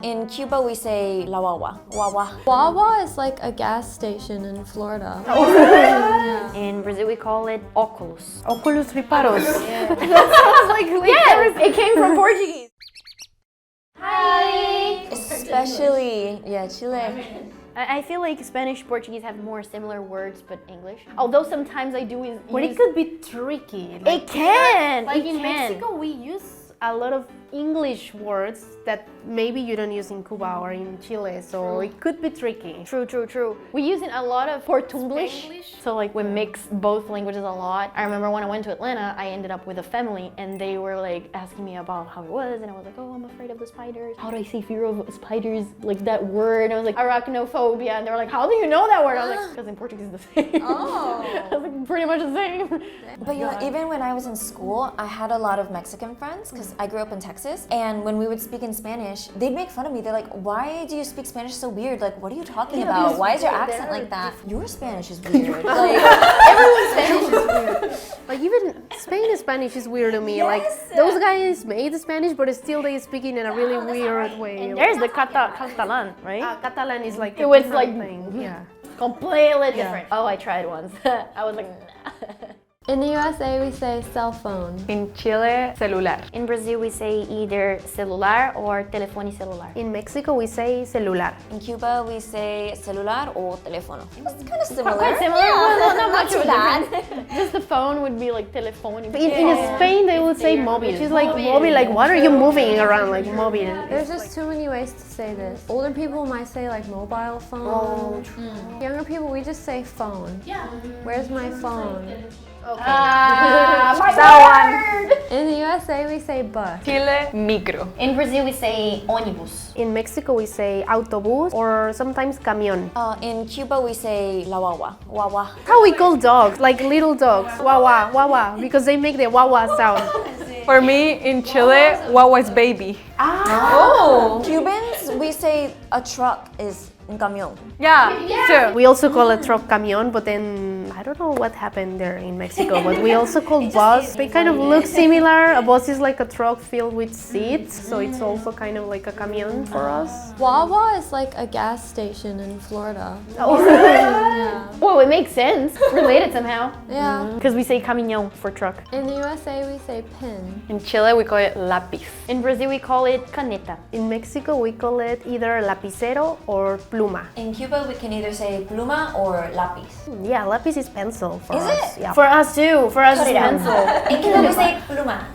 In Cuba, we say la guagua. Guagua. Wawa is like a gas station in Florida. Yeah. In Brazil, we call it óculos. Óculos reparos. Yeah. That sounds like Yes, it came from Portuguese. Hi. Especially, Chile. I feel like Spanish, Portuguese have more similar words, but English. Although sometimes I do use... But it could be tricky. It can! Like it in can. Mexico, we use a lot of English words that maybe you don't use in Cuba or in Chile, so it could be tricky. True. We use in a lot of Portunglish. So like we mix both languages a lot. I remember when I went to Atlanta, I ended up with a family and they were like asking me about how it was, and I was like, oh, I'm afraid of the spiders. How do I say fear of spiders? Like that word. And I was like, arachnophobia. And they were like, how do you know that word? I was like, because in Portuguese it's the same. Oh. I was like, pretty much the same. But you know, even when I was in school, I had a lot of Mexican friends because I grew up in Texas. And when we would speak in Spanish, they'd make fun of me. They're like, why do you speak Spanish so weird? Like, what are you talking about? Why is your accent like that? Your Spanish is weird. Like, everyone's Spanish is weird. Like even Spanish is weird to me. Yes. Like those guys made Spanish, but still they speak in a really weird way. And there's the Catalan, right? Catalan is like It a was different like- thing. Yeah. Completely different. Oh, I tried once. I was like, nah. In the USA, we say cell phone. In Chile, celular. In Brazil, we say either celular or telefone celular. In Mexico, we say celular. In Cuba, we say celular or teléfono. It's kind of similar. Quite similar. Yeah, Well, not much too of a bad. difference. Just the phone would be like telephone. In Spain, they would say móvil, which is like móvil. Like, what are you moving around? Like móvil. There's just too many ways to say this. Older people might say like mobile phone. Younger people, we just say phone. Yeah. Where's my phone? In the USA, we say bus. Chile, micro. In Brazil, we say ônibus. In Mexico, we say autobús or sometimes camión. In Cuba, we say la guagua. Guagua. How we call dogs, like little dogs, wawa, wawa, because they make the wawa sound. For me, in Chile, wawa is baby. Oh! Cubans, we say a truck is un camión. Yeah, too. We also call a truck camión, but then I don't know what happened there in Mexico, but we also call bus. They kind of look similar. A bus is like a truck filled with seats, so it's also kind of like a camión for us. Wawa is like a gas station in Florida. Oh. Well, it makes sense. Related somehow. Yeah. Because we say caminhão for truck. In the USA, we say pin. In Chile, we call it lápiz. In Brazil, we call it caneta. In Mexico, we call it either lapicero or pluma. In Cuba, we can either say pluma or lápiz. Yeah, lápiz is pencil for Is us. it? Yeah. For us too. For us, Cut it's it out. pencil. In Cuba, we say pluma.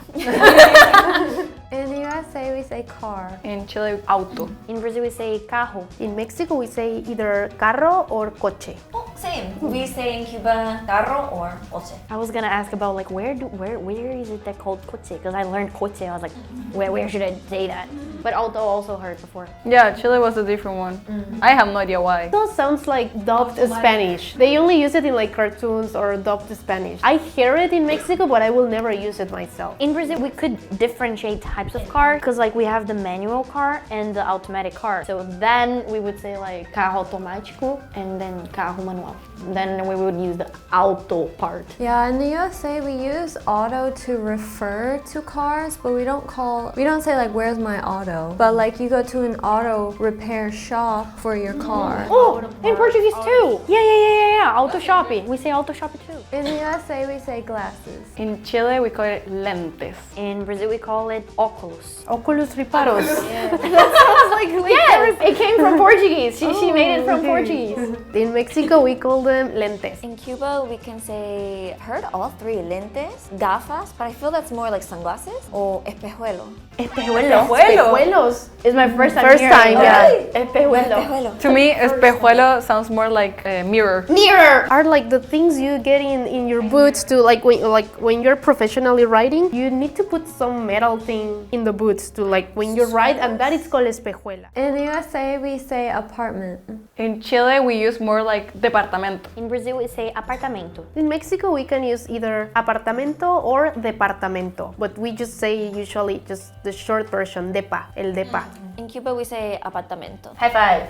In the USA, we say car. In Chile, auto. In Brazil, we say carro. In Mexico, we say either carro or coche. Oh, same. We say in Cuba carro or coche. I was gonna ask about like where is it that called coche? Because I learned coche. I was like, where should I say that? But auto also heard before. Yeah, Chile was a different one. I have no idea why. It all sounds like dubbed Spanish. They only use it in like cartoons or dubbed Spanish. I hear it in Mexico, but I will never use it myself. In Brazil, we could differentiate types of car because like we have the manual car and the automatic car. So then we would say like carro automático and then carro manual. Then we would use the auto part. Yeah, in the USA, we use auto to refer to cars, but we don't say like, where's my auto? But like you go to an auto repair shop for your car. Oh, in Portuguese too. Yeah. Auto shopping. We say auto shopping too. In the USA, we say glasses. In Chile, we call it lentes. In Brazil, we call it óculos. Óculos reparos. That sounds like yes, it came from Portuguese. She made it from Portuguese. In Mexico, we call them lentes. In Cuba, we can say, I've heard all three, lentes, gafas, but I feel that's more like sunglasses, or espejuelo. Espejuelos. It's my first time First hearing time, it. yeah. Espejuelo. To me, espejuelo sounds more like a mirror. Mirror. Are like the things you get in your boots to like when you're professionally riding, you need to put some metal thing in the boots to like when you ride, and that is called espejuela. In the USA, we say apartment. In Chile, we use more like departamento. In Brazil, we say apartamento. In Mexico, we can use either apartamento or departamento, but we just say usually just the short version, depa, el depa. In Cuba, we say apartamento. High five.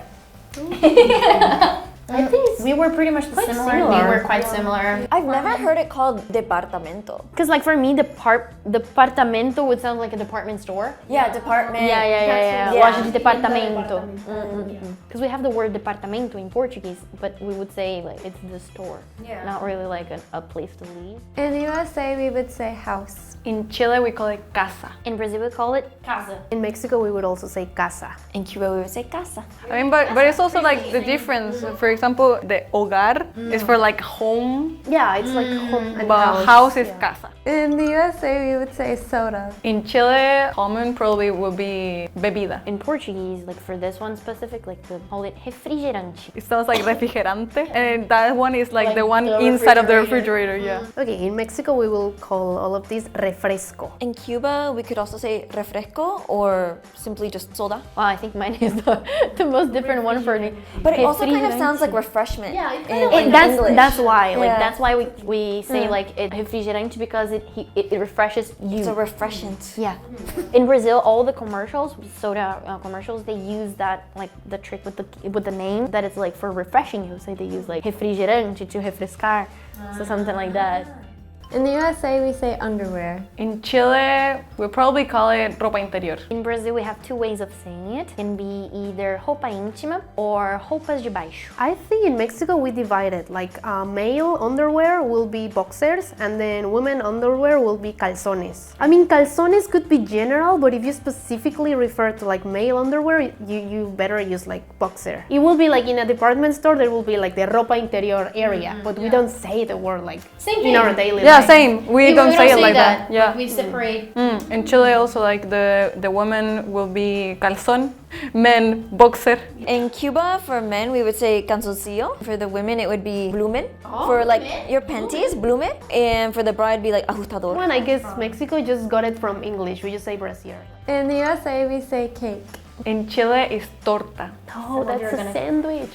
I think we were pretty much similar. We were quite similar. I've never heard it called departamento. Because like for me, departamento would sound like a department store. Yeah, department. Yeah. Yeah. Loja de departamento. Because we have the word departamento in Portuguese, but we would say like it's the store. Yeah. Not really like a place to live. In the USA, we would say house. In Chile, we call it casa. In Brazil, we call it casa. In Mexico, we would also say casa. In Cuba, we would say casa. I mean, but it's also like the difference. For example, the hogar is for like home, Yeah, it's like home and but house is casa. In the USA, we would say soda. In Chile, common probably would be bebida. In Portuguese, like for this one specific, like we call it refrigerante. It sounds like refrigerante, and that one is like the Like one the inside of the refrigerator. Yeah. Okay, in Mexico, we will call all of these refresco. In Cuba, we could also say refresco or simply just soda. Well, I think mine is the most different one for me. But it also kind of sounds like refreshment. Yeah, in that's English. why like Yeah. that's why we say like it refrigerante because it refreshes you. It's a refreshant. Yeah. In Brazil, all the commercials, soda commercials, they use that like the trick with the name that it's like for refreshing you. So they use like refrigerante to refrescar, so something like that. In the USA, we say underwear. In Chile, we probably call it ropa interior. In Brazil, we have two ways of saying it. It can be either roupa íntima or roupas de baixo. I think in Mexico we divide it. Like male underwear will be boxers, and then women underwear will be calzones. I mean, calzones could be general, but if you specifically refer to like male underwear, you better use like boxer. It will be like in a department store, there will be like the ropa interior area, but we don't say the word like Same in thing. our daily Yeah, life. same. We don't say it like that. Yeah. We separate. In Chile, also like the woman will be calzón, men boxer. In Cuba, for men, we would say calzoncillo. For the women, it would be blumen. For like your panties, blumen. And for the bride, be like ajustador. One, I guess Mexico just got it from English. We just say brasier. In the USA, we say cake. In Chile, is torta. Oh, that's a sandwich.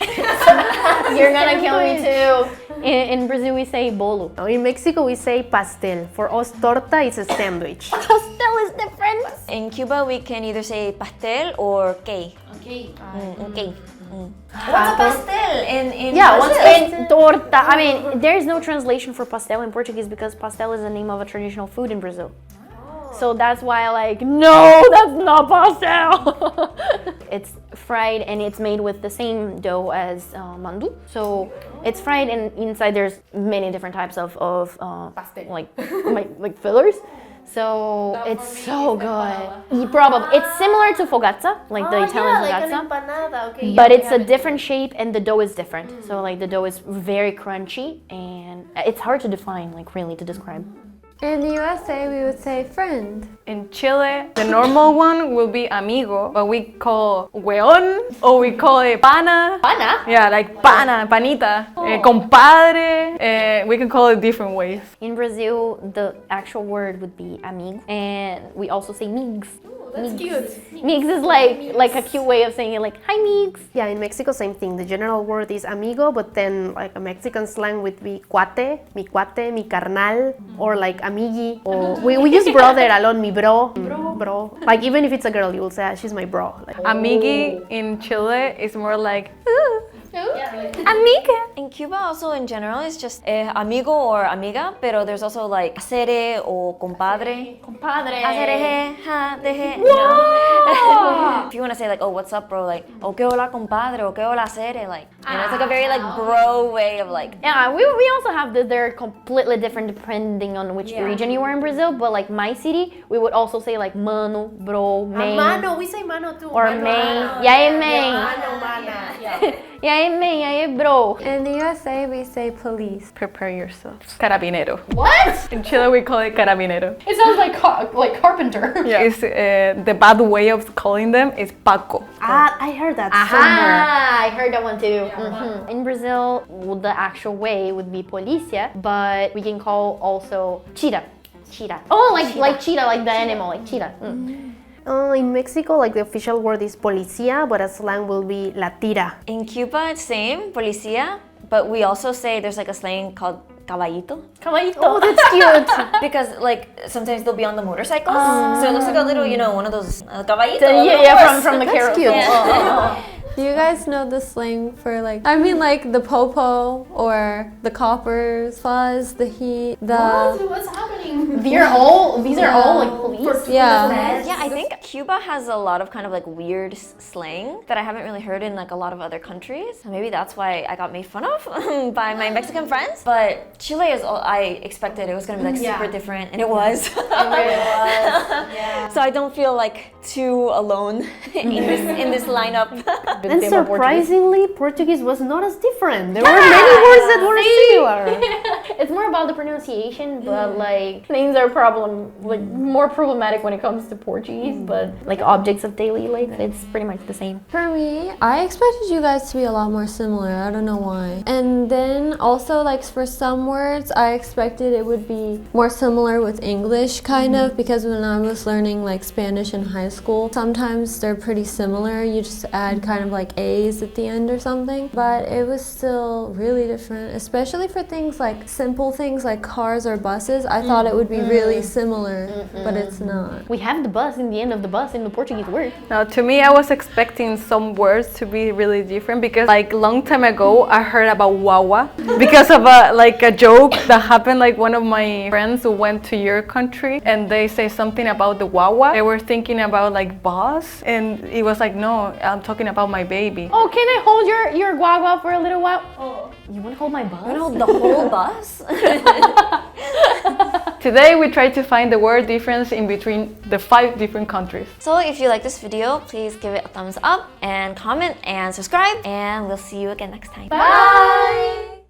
You're gonna kill me too. In Brazil, we say bolo. Now, in Mexico, we say pastel. For us, torta is a sandwich. Pastel is different. In Cuba, we can either say pastel or cake. Okay. Okay. What's a pastel in Yeah, Brazil? what's in torta? I mean, there is no translation for pastel in Portuguese because pastel is the name of a traditional food in Brazil. So that's why like, no, that's not pastel. It's fried and it's made with the same dough as mandu. So it's fried and inside there's many different types of like fillers. So it's so good. Probably it's similar to fogazza, like the Italian fogazza. But it's a different shape and the dough is different. So like the dough is very crunchy and it's hard to define, like really to describe. In the USA, we would say friend. In Chile, the normal one will be amigo, but we call weón or we call it pana. Pana? Yeah, like pana, panita, compadre. We can call it different ways. In Brazil, the actual word would be amigo, and we also say migs. That's cute. Migs is like a cute way of saying it, like hi migs. Yeah, in Mexico, same thing. The general word is amigo, but then like a Mexican slang would be cuate, mi carnal, or like amigui. Or we use brother a lot, mi bro. Bro. Like even if it's a girl, you will say, ah, she's my bro. Like, Amigui in Chile is more like Amiga. In Cuba, also in general, it's just amigo or amiga, pero there's also like acere or compadre. Compadre. Acere, ja, deje. You know? If you want to say like, oh, what's up, bro? Like, oh, que hola, compadre, or que hola, acere. Like, you know, it's like a very like bro way of like. Yeah, we also have this. They're completely different depending on which region you are in Brazil. But like my city, we would also say like mano, bro, man. mano, we say mano too. Or man. Yeah, man. Mano, mana. Yeah, man. Yeah, bro. In the USA, we say police. prepare yourselves. Carabinero. What? In Chile, we call it carabinero. It sounds like carpenter. Yeah. It's, the bad way of calling them is Paco. Ah, I heard that Ah, I heard that one too. In Brazil, the actual way would be polícia, but we can call also cheetah. Cheetah. Oh, like cheetah, like the animal, like cheetah. In Mexico, like the official word is policía, but a slang will be la tira. In Cuba, it's same, policía, but we also say there's like a slang called caballito. Caballito. Oh, that's cute. Because like sometimes they'll be on the motorcycles, so it looks like a little, you know, one of those caballitos. Yeah, from the That's carol. cute. Do you guys know the slang for like, I mean like the popo or the coppers, fuzz, the heat, the... What's happening? These are all like police? Yeah. Yeah, I think Cuba has a lot of kind of like weird slang that I haven't really heard in like a lot of other countries. So maybe that's why I got made fun of by my Mexican friends. But Chile is all I expected it was gonna be like super different, and it was. So I don't feel like too alone in this lineup. And surprisingly, Portuguese was not as different. There were many words that were similar. It's more about the pronunciation, but like things are more problematic when it comes to Portuguese, but like objects of daily life, it's pretty much the same. For me, I expected you guys to be a lot more similar. I don't know why. And then also like for some words, I expected it would be more similar with English kind of, because when I was learning like Spanish in high school, sometimes they're pretty similar. You just add kind of like A's at the end or something. But it was still really different, especially for things like simple things like cars or buses. I thought it would be really similar, but it's not. We have the bus in the end of the bus in the Portuguese word. Now, to me, I was expecting some words to be really different because, like, long time ago, I heard about wawa because of a joke that happened. Like, one of my friends who went to your country and they say something about the wawa. They were thinking about like boss, and it was like, no, I'm talking about my baby. Oh, can I hold your guagua for a little while? Oh, you want to hold my bus? You know, the whole bus? Today, we tried to find the word difference in between the 5 different countries. So if you like this video, please give it a thumbs up and comment and subscribe, and we'll see you again next time. Bye!